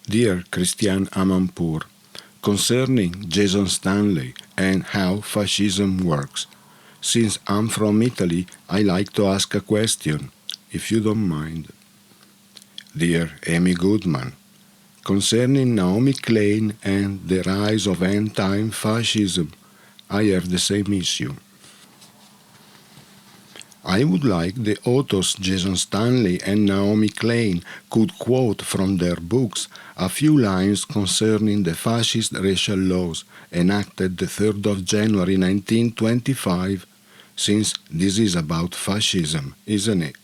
Dear Christiane Amanpour, concerning Jason Stanley and how fascism works, since I'm from Italy, I like to ask a question, if you don't mind. Dear Amy Goodman, concerning Naomi Klein and the rise of End Times Fascism, I have the same issue. I would like the authors Jason Stanley and Naomi Klein could quote from their books a few lines concerning the Fascist Racial Laws enacted the 3rd of January 1925, since this is about fascism, isn't it?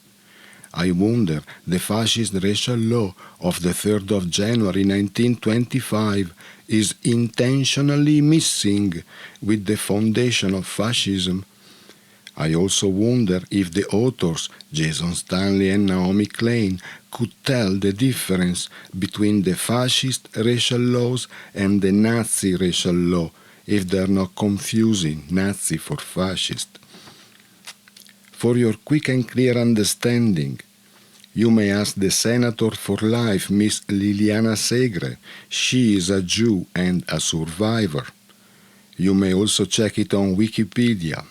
I wonder the Fascist Racial Law of the 3rd of January 1925 is intentionally missing with the foundation of fascism. I also wonder if the authors, Jason Stanley and Naomi Klein, could tell the difference between the fascist racial laws and the Nazi racial law, if they're not confusing Nazi for fascist. For your quick and clear understanding, you may ask the Senator for Life, Ms Liliana Segre. She is a Jew and a survivor. You may also check it on Wikipedia.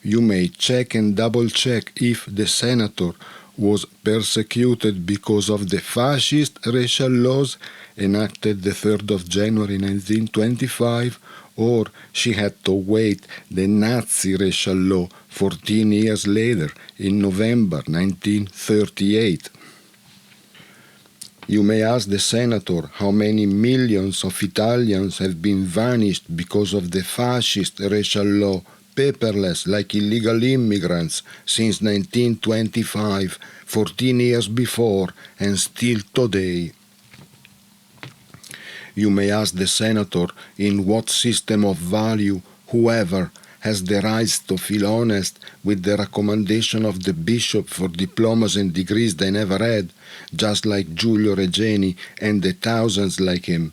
You may check and double-check if the senator was persecuted because of the fascist racial laws enacted the 3rd of January 1925, or she had to wait the Nazi racial law 14 years later in November 1938. You may ask the senator how many millions of Italians have been vanished because of the fascist racial law, paperless like illegal immigrants since 1925, 14 years before, and still today. You may ask the senator in what system of value whoever has the right to feel honest with the recommendation of the bishop for diplomas and degrees they never had, just like Giulio Regeni and the thousands like him,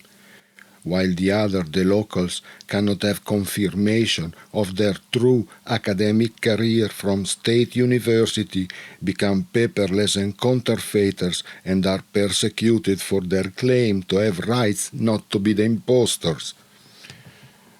while the locals, cannot have confirmation of their true academic career from state university, become paperless and counterfeiters, and are persecuted for their claim to have rights not to be the impostors.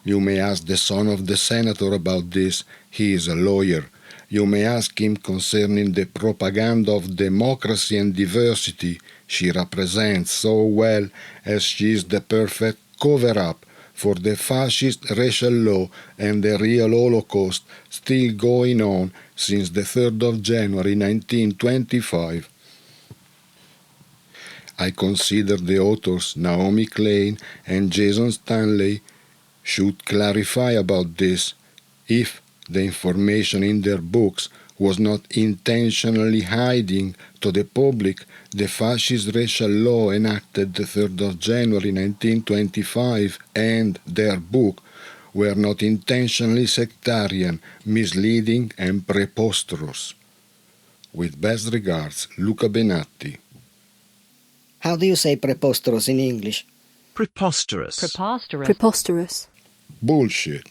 You may ask the son of the senator about this. He is a lawyer. You may ask him concerning the propaganda of democracy and diversity she represents so well, as she is the perfect cover-up for the fascist racial law and the real Holocaust still going on since the 3rd of January 1925. I consider the authors Naomi Klein and Jason Stanley should clarify about this, if the information in their books was not intentionally hiding to the public the fascist racial law enacted the 3rd of January 1925, and their book were not intentionally sectarian, misleading, and preposterous. With best regards, Luca Benatti. How do you say preposterous in English? Preposterous. Preposterous. Preposterous. Bullshit.